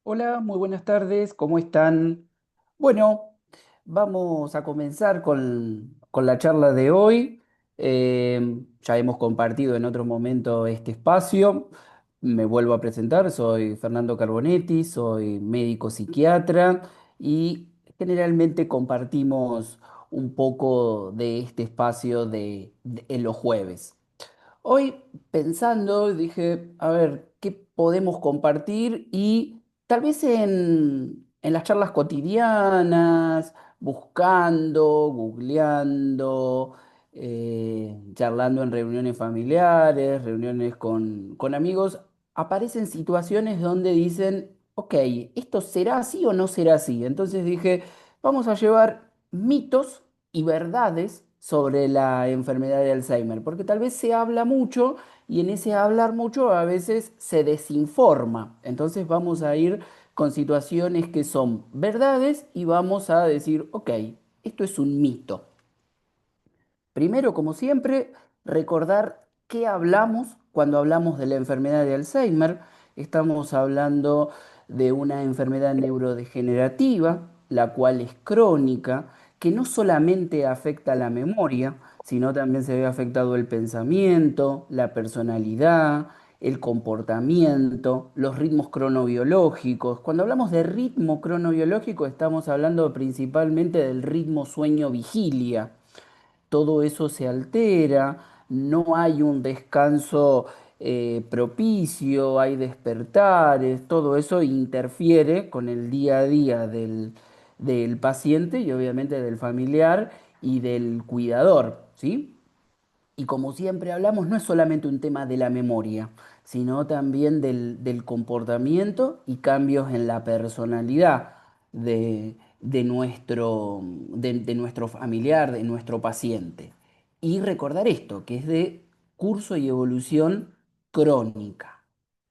Hola, muy buenas tardes, ¿cómo están? Bueno, vamos a comenzar con la charla de hoy. Ya hemos compartido en otro momento este espacio. Me vuelvo a presentar, soy Fernando Carbonetti, soy médico psiquiatra y generalmente compartimos un poco de este espacio en los jueves. Hoy pensando, dije, a ver, ¿qué podemos compartir? Y tal vez en las charlas cotidianas, buscando, googleando, charlando en reuniones familiares, reuniones con amigos, aparecen situaciones donde dicen, ok, ¿esto será así o no será así? Entonces dije, vamos a llevar mitos y verdades sobre la enfermedad de Alzheimer, porque tal vez se habla mucho y en ese hablar mucho a veces se desinforma. Entonces vamos a ir con situaciones que son verdades y vamos a decir, ok, esto es un mito. Primero, como siempre, recordar qué hablamos cuando hablamos de la enfermedad de Alzheimer. Estamos hablando de una enfermedad neurodegenerativa, la cual es crónica, que no solamente afecta la memoria, sino también se ve afectado el pensamiento, la personalidad, el comportamiento, los ritmos cronobiológicos. Cuando hablamos de ritmo cronobiológico, estamos hablando principalmente del ritmo sueño-vigilia. Todo eso se altera, no hay un descanso propicio, hay despertares, todo eso interfiere con el día a día del paciente y obviamente del familiar y del cuidador, ¿sí? Y como siempre hablamos, no es solamente un tema de la memoria, sino también del comportamiento y cambios en la personalidad de nuestro familiar, de nuestro paciente. Y recordar esto, que es de curso y evolución crónica.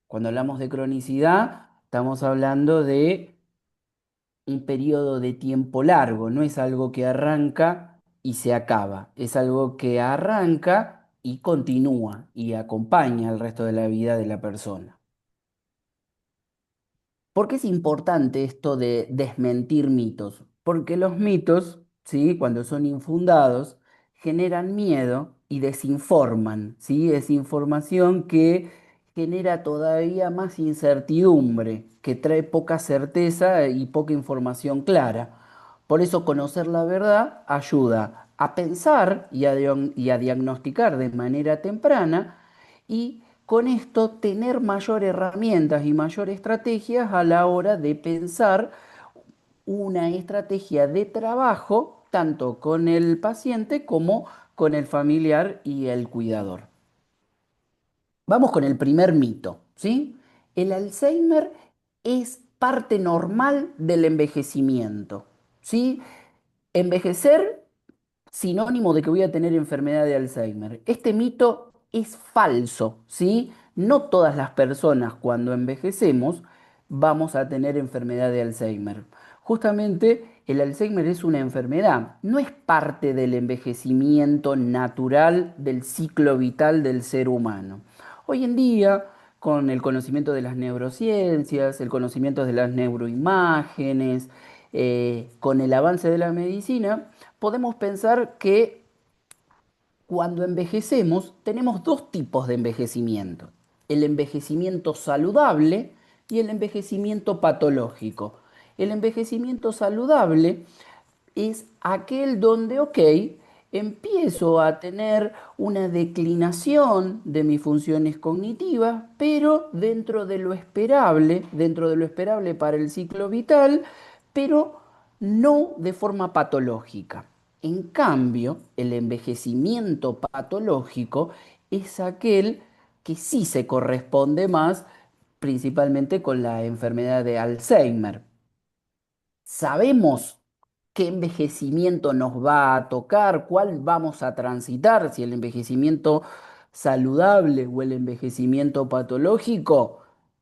Cuando hablamos de cronicidad, estamos hablando de un periodo de tiempo largo, no es algo que arranca y se acaba, es algo que arranca y continúa y acompaña el resto de la vida de la persona. ¿Por qué es importante esto de desmentir mitos? Porque los mitos, ¿sí? Cuando son infundados, generan miedo y desinforman, ¿sí? Es información que genera todavía más incertidumbre, que trae poca certeza y poca información clara. Por eso conocer la verdad ayuda a pensar y a diagnosticar de manera temprana y con esto tener mayor herramientas y mayor estrategias a la hora de pensar una estrategia de trabajo tanto con el paciente como con el familiar y el cuidador. Vamos con el primer mito, ¿sí? El Alzheimer es parte normal del envejecimiento, ¿sí? Envejecer sinónimo de que voy a tener enfermedad de Alzheimer. Este mito es falso, ¿sí? No todas las personas cuando envejecemos vamos a tener enfermedad de Alzheimer. Justamente el Alzheimer es una enfermedad, no es parte del envejecimiento natural del ciclo vital del ser humano. Hoy en día, con el conocimiento de las neurociencias, el conocimiento de las neuroimágenes, con el avance de la medicina, podemos pensar que cuando envejecemos tenemos dos tipos de envejecimiento. El envejecimiento saludable y el envejecimiento patológico. El envejecimiento saludable es aquel donde, ok, empiezo a tener una declinación de mis funciones cognitivas, pero dentro de lo esperable para el ciclo vital, pero no de forma patológica. En cambio, el envejecimiento patológico es aquel que sí se corresponde más principalmente con la enfermedad de Alzheimer. Sabemos qué envejecimiento nos va a tocar, cuál vamos a transitar, si el envejecimiento saludable o el envejecimiento patológico.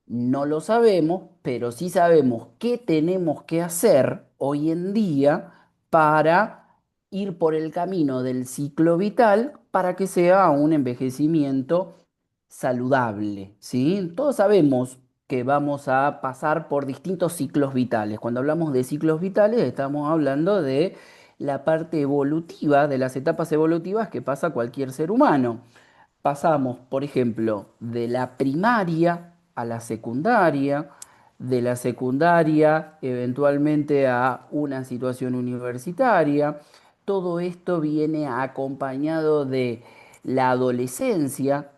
No lo sabemos, pero sí sabemos qué tenemos que hacer hoy en día para ir por el camino del ciclo vital para que sea un envejecimiento saludable, ¿sí? Todos sabemos que vamos a pasar por distintos ciclos vitales. Cuando hablamos de ciclos vitales, estamos hablando de la parte evolutiva, de las etapas evolutivas que pasa cualquier ser humano. Pasamos, por ejemplo, de la primaria a la secundaria, de la secundaria eventualmente a una situación universitaria. Todo esto viene acompañado de la adolescencia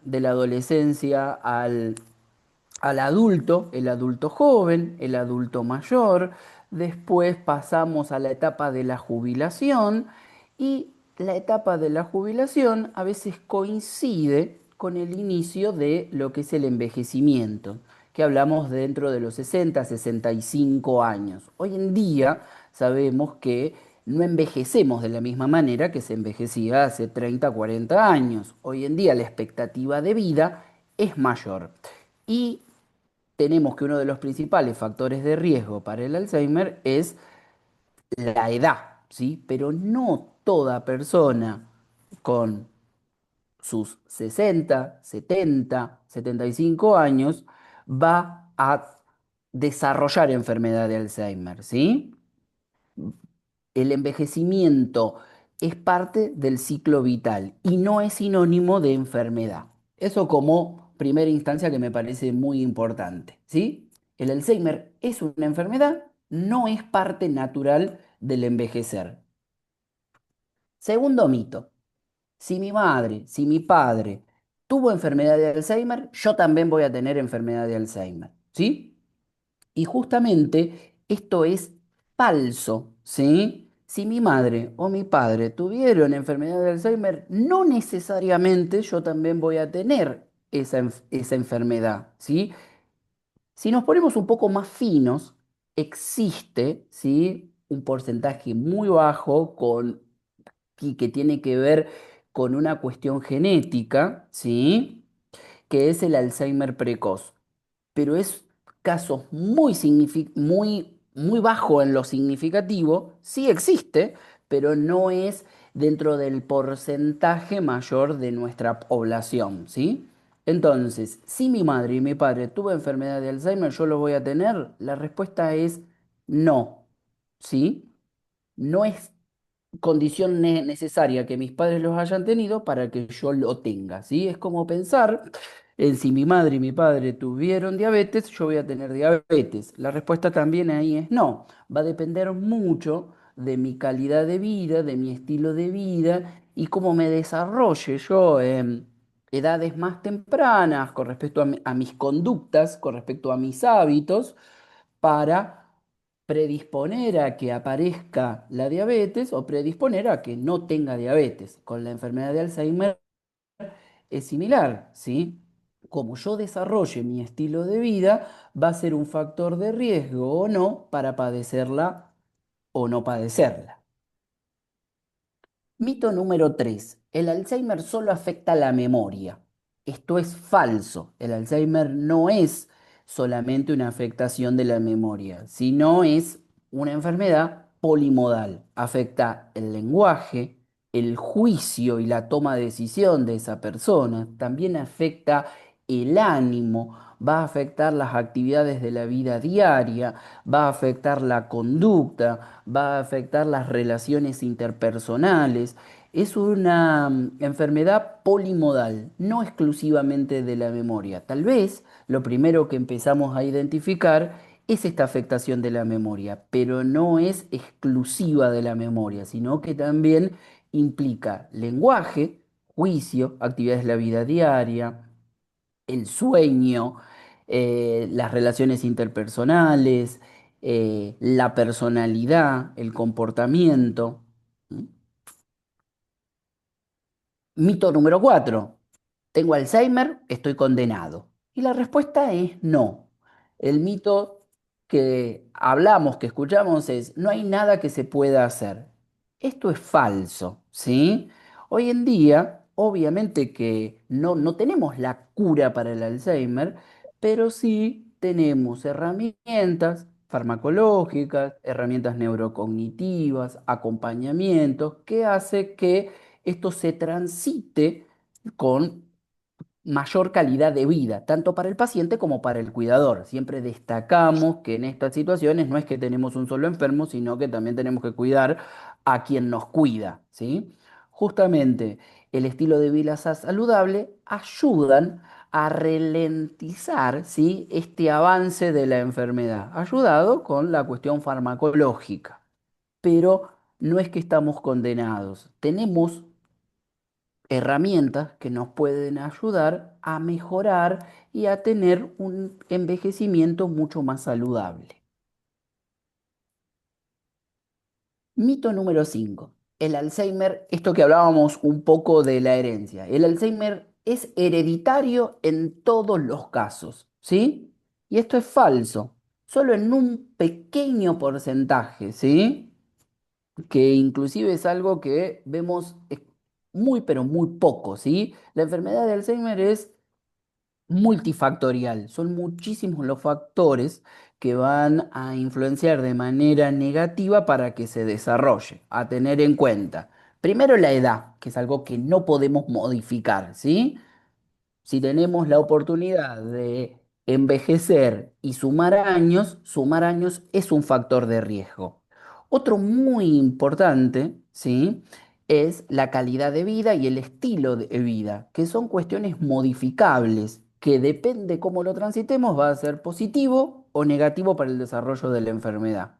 al adulto, el adulto joven, el adulto mayor. Después pasamos a la etapa de la jubilación y la etapa de la jubilación a veces coincide con el inicio de lo que es el envejecimiento, que hablamos dentro de los 60, 65 años. Hoy en día sabemos que no envejecemos de la misma manera que se envejecía hace 30, 40 años. Hoy en día la expectativa de vida es mayor. Y tenemos que uno de los principales factores de riesgo para el Alzheimer es la edad, ¿sí? Pero no toda persona con sus 60, 70, 75 años va a desarrollar enfermedad de Alzheimer, ¿sí? El envejecimiento es parte del ciclo vital y no es sinónimo de enfermedad. Eso como primera instancia que me parece muy importante, ¿sí? El Alzheimer es una enfermedad, no es parte natural del envejecer. Segundo mito, si mi madre, si mi padre tuvo enfermedad de Alzheimer, yo también voy a tener enfermedad de Alzheimer, ¿sí? Y justamente esto es falso, ¿sí? Si mi madre o mi padre tuvieron enfermedad de Alzheimer, no necesariamente yo también voy a tener esa enfermedad, ¿sí? Si nos ponemos un poco más finos, existe, ¿sí? Un porcentaje muy bajo y que tiene que ver con una cuestión genética, ¿sí? Que es el Alzheimer precoz, pero es casos muy bajo en lo significativo, sí existe, pero no es dentro del porcentaje mayor de nuestra población, ¿sí? Entonces, si mi madre y mi padre tuvo enfermedad de Alzheimer, ¿yo lo voy a tener? La respuesta es no, ¿sí? No es condición necesaria que mis padres los hayan tenido para que yo lo tenga, ¿sí? Es como pensar en si mi madre y mi padre tuvieron diabetes, yo voy a tener diabetes. La respuesta también ahí es no. Va a depender mucho de mi calidad de vida, de mi estilo de vida y cómo me desarrolle yo en edades más tempranas con respecto a mis conductas, con respecto a mis hábitos para predisponer a que aparezca la diabetes o predisponer a que no tenga diabetes. Con la enfermedad de Alzheimer es similar, ¿sí? Como yo desarrolle mi estilo de vida, va a ser un factor de riesgo o no para padecerla o no padecerla. Mito número 3. El Alzheimer solo afecta la memoria. Esto es falso. El Alzheimer no es solamente una afectación de la memoria, sino es una enfermedad polimodal. Afecta el lenguaje, el juicio y la toma de decisión de esa persona. También afecta el ánimo, va a afectar las actividades de la vida diaria, va a afectar la conducta, va a afectar las relaciones interpersonales. Es una enfermedad polimodal, no exclusivamente de la memoria. Tal vez lo primero que empezamos a identificar es esta afectación de la memoria, pero no es exclusiva de la memoria, sino que también implica lenguaje, juicio, actividades de la vida diaria, el sueño, las relaciones interpersonales, la personalidad, el comportamiento. ¿Mm? Mito número 4. ¿Tengo Alzheimer? ¿Estoy condenado? Y la respuesta es no. El mito que hablamos, que escuchamos es, no hay nada que se pueda hacer. Esto es falso, ¿sí? Hoy en día, obviamente que no tenemos la cura para el Alzheimer, pero sí tenemos herramientas farmacológicas, herramientas neurocognitivas, acompañamientos, que hace que esto se transite con mayor calidad de vida, tanto para el paciente como para el cuidador. Siempre destacamos que en estas situaciones no es que tenemos un solo enfermo, sino que también tenemos que cuidar a quien nos cuida, ¿sí? Justamente el estilo de vida saludable ayudan a ralentizar, ¿sí?, este avance de la enfermedad, ayudado con la cuestión farmacológica. Pero no es que estamos condenados, tenemos herramientas que nos pueden ayudar a mejorar y a tener un envejecimiento mucho más saludable. Mito número 5. El Alzheimer, esto que hablábamos un poco de la herencia. El Alzheimer es hereditario en todos los casos, ¿sí? Y esto es falso, solo en un pequeño porcentaje, ¿sí? Que inclusive es algo que vemos muy, pero muy poco, ¿sí? La enfermedad de Alzheimer es multifactorial. Son muchísimos los factores que van a influenciar de manera negativa para que se desarrolle. A tener en cuenta. Primero la edad, que es algo que no podemos modificar, ¿sí? Si tenemos la oportunidad de envejecer y sumar años es un factor de riesgo. Otro muy importante, ¿sí?, es la calidad de vida y el estilo de vida, que son cuestiones modificables, que depende cómo lo transitemos, va a ser positivo o negativo para el desarrollo de la enfermedad.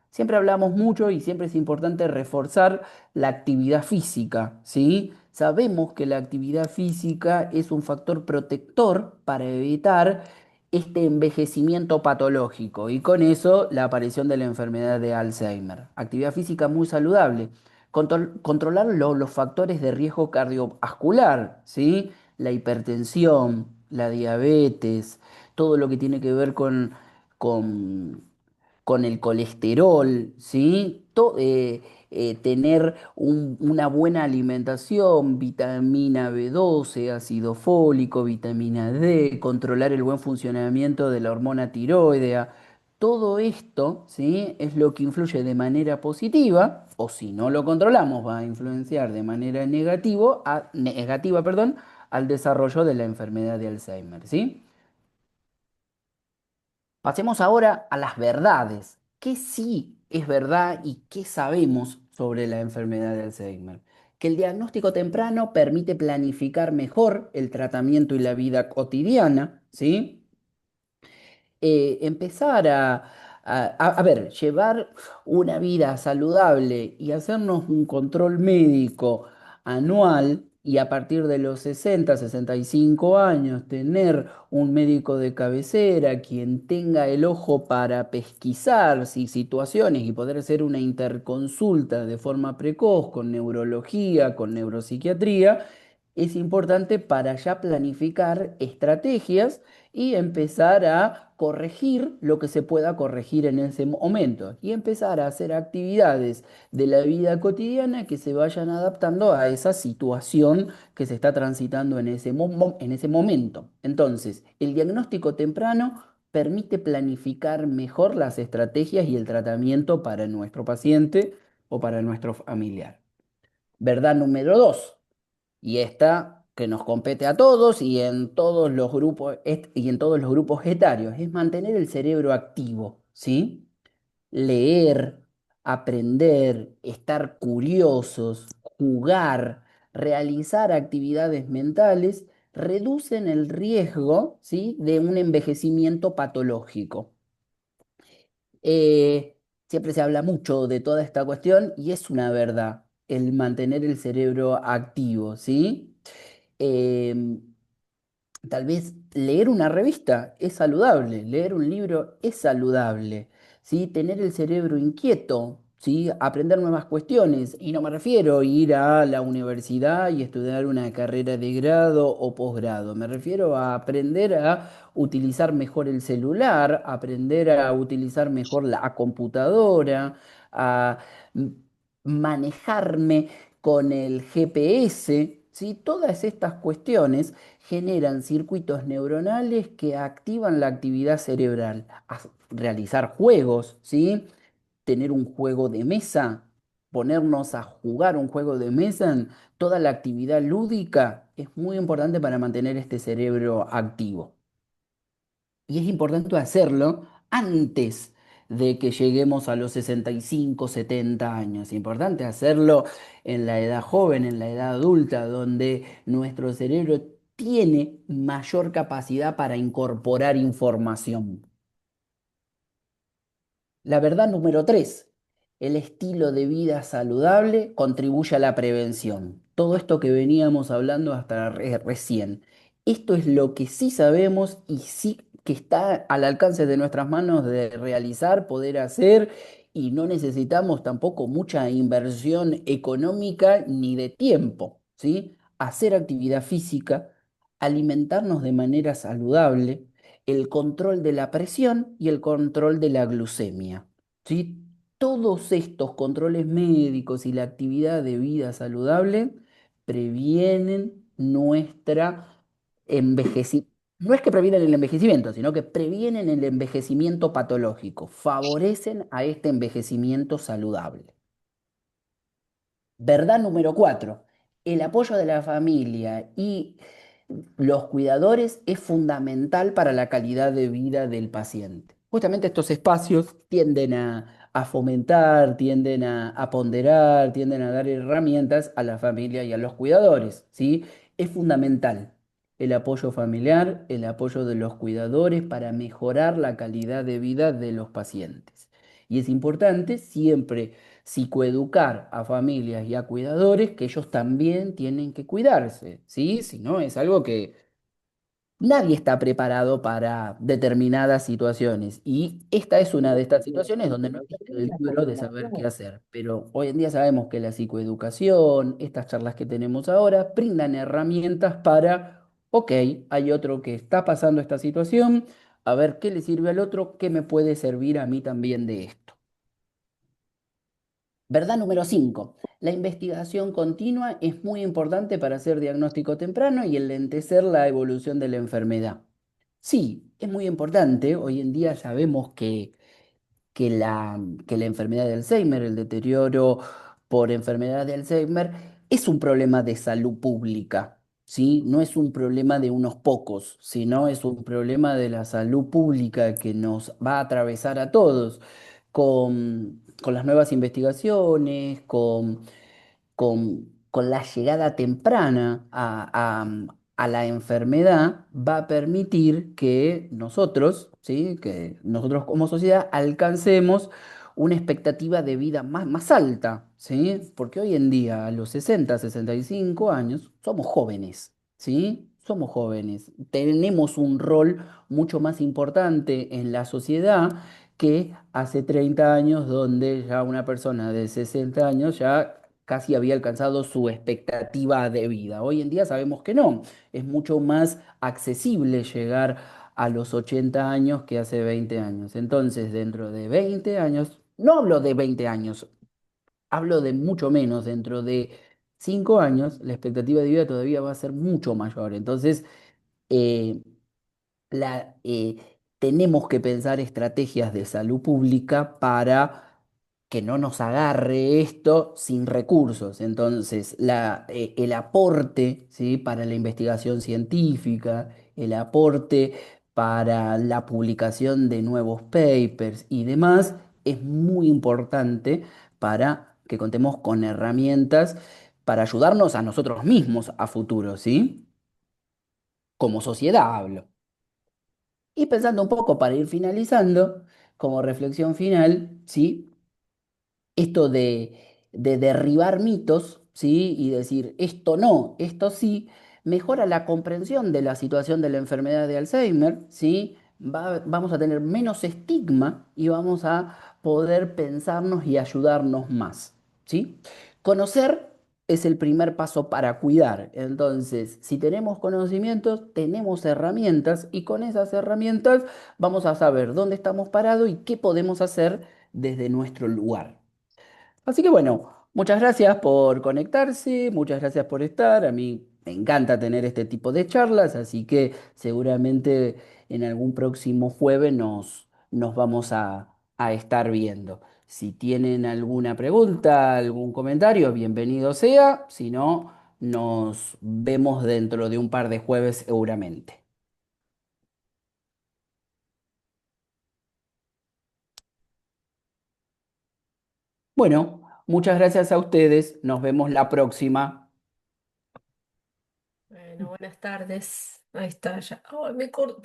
Siempre hablamos mucho y siempre es importante reforzar la actividad física, ¿sí? Sabemos que la actividad física es un factor protector para evitar este envejecimiento patológico y con eso la aparición de la enfermedad de Alzheimer. Actividad física muy saludable. Controlar los factores de riesgo cardiovascular, ¿sí? La hipertensión, la diabetes, todo lo que tiene que ver con con el colesterol, ¿sí? Tener una buena alimentación, vitamina B12, ácido fólico, vitamina D, controlar el buen funcionamiento de la hormona tiroidea. Todo esto, ¿sí?, es lo que influye de manera positiva, o si no lo controlamos, va a influenciar de manera negativa, perdón, al desarrollo de la enfermedad de Alzheimer, ¿sí? Pasemos ahora a las verdades. ¿Qué sí es verdad y qué sabemos sobre la enfermedad de Alzheimer? Que el diagnóstico temprano permite planificar mejor el tratamiento y la vida cotidiana, ¿sí? Empezar a ver, llevar una vida saludable y hacernos un control médico anual y a partir de los 60, 65 años tener un médico de cabecera, quien tenga el ojo para pesquisar situaciones y poder hacer una interconsulta de forma precoz con neurología, con neuropsiquiatría, es importante para ya planificar estrategias y empezar a corregir lo que se pueda corregir en ese momento y empezar a hacer actividades de la vida cotidiana que se vayan adaptando a esa situación que se está transitando en en ese momento. Entonces, el diagnóstico temprano permite planificar mejor las estrategias y el tratamiento para nuestro paciente o para nuestro familiar. Verdad número 2, y esta que nos compete a todos y en todos los grupos y en todos los grupos etarios, es mantener el cerebro activo, ¿sí? Leer, aprender, estar curiosos, jugar, realizar actividades mentales reducen el riesgo, ¿sí?, de un envejecimiento patológico. Siempre se habla mucho de toda esta cuestión y es una verdad el mantener el cerebro activo, ¿sí? Em, Tal vez leer una revista es saludable, leer un libro es saludable, ¿sí? Tener el cerebro inquieto, ¿sí? Aprender nuevas cuestiones. Y no me refiero a ir a la universidad y estudiar una carrera de grado o posgrado. Me refiero a aprender a utilizar mejor el celular, aprender a utilizar mejor la computadora, a mm, manejarme con el GPS, ¿sí? Todas estas cuestiones generan circuitos neuronales que activan la actividad cerebral. Realizar juegos, ¿sí? Tener un juego de mesa. ponernos a jugar un juego de mesa, toda la actividad lúdica es muy importante para mantener este cerebro activo. Y es importante hacerlo antes de que lleguemos a los 65, 70 años. Es importante hacerlo en la edad joven, en la edad adulta, donde nuestro cerebro tiene mayor capacidad para incorporar información. La verdad número 3: el estilo de vida saludable contribuye a la prevención. Todo esto que veníamos hablando hasta recién. Esto es lo que sí sabemos y sí que está al alcance de nuestras manos de realizar, poder hacer, y no necesitamos tampoco mucha inversión económica ni de tiempo, ¿sí? Hacer actividad física, alimentarnos de manera saludable, el control de la presión y el control de la glucemia. ¿Sí? Todos estos controles médicos y la actividad de vida saludable previenen nuestra envejecimiento. No es que previenen el envejecimiento, sino que previenen el envejecimiento patológico, favorecen a este envejecimiento saludable. Verdad número 4: el apoyo de la familia y los cuidadores es fundamental para la calidad de vida del paciente. Justamente estos espacios tienden a fomentar, tienden a ponderar, tienden a dar herramientas a la familia y a los cuidadores, ¿sí? Es fundamental el apoyo familiar, el apoyo de los cuidadores para mejorar la calidad de vida de los pacientes. Y es importante siempre psicoeducar a familias y a cuidadores que ellos también tienen que cuidarse, ¿sí? Si no, es algo que nadie está preparado para determinadas situaciones. Y esta es una de estas situaciones donde no existe el libro de saber qué hacer. Pero hoy en día sabemos que la psicoeducación, estas charlas que tenemos ahora, brindan herramientas para, ok, hay otro que está pasando esta situación, a ver qué le sirve al otro, qué me puede servir a mí también de esto. Verdad número 5: la investigación continua es muy importante para hacer diagnóstico temprano y enlentecer la evolución de la enfermedad. Sí, es muy importante. Hoy en día sabemos que que la enfermedad de Alzheimer, el deterioro por enfermedad de Alzheimer, es un problema de salud pública, ¿sí? No es un problema de unos pocos, sino es un problema de la salud pública que nos va a atravesar a todos con las nuevas investigaciones, con la llegada temprana a la enfermedad, va a permitir que nosotros, ¿sí? Que nosotros como sociedad alcancemos una expectativa de vida más alta, ¿sí? Porque hoy en día, a los 60, 65 años, somos jóvenes, ¿sí? Somos jóvenes. Tenemos un rol mucho más importante en la sociedad que hace 30 años, donde ya una persona de 60 años ya casi había alcanzado su expectativa de vida. Hoy en día sabemos que no, es mucho más accesible llegar a los 80 años que hace 20 años. Entonces, dentro de 20 años, no hablo de 20 años, hablo de mucho menos, dentro de 5 años, la expectativa de vida todavía va a ser mucho mayor. Entonces, eh, tenemos que pensar estrategias de salud pública para que no nos agarre esto sin recursos. Entonces, el aporte, ¿sí? Para la investigación científica, el aporte para la publicación de nuevos papers y demás, es muy importante para que contemos con herramientas para ayudarnos a nosotros mismos a futuro, ¿sí? Como sociedad hablo. Y pensando un poco para ir finalizando, como reflexión final, ¿sí? Esto de derribar mitos, ¿sí? Y decir esto no, esto sí, mejora la comprensión de la situación de la enfermedad de Alzheimer, ¿sí? Vamos a tener menos estigma y vamos a poder pensarnos y ayudarnos más, ¿sí? Conocer es el primer paso para cuidar. Entonces, si tenemos conocimientos, tenemos herramientas y con esas herramientas vamos a saber dónde estamos parados y qué podemos hacer desde nuestro lugar. Así que bueno, muchas gracias por conectarse, muchas gracias por estar. A mí me encanta tener este tipo de charlas, así que seguramente en algún próximo jueves nos vamos a estar viendo. Si tienen alguna pregunta, algún comentario, bienvenido sea. Si no, nos vemos dentro de un par de jueves seguramente. Bueno, muchas gracias a ustedes. Nos vemos la próxima. Bueno, buenas tardes. Ahí está ya. Ay, me cortó.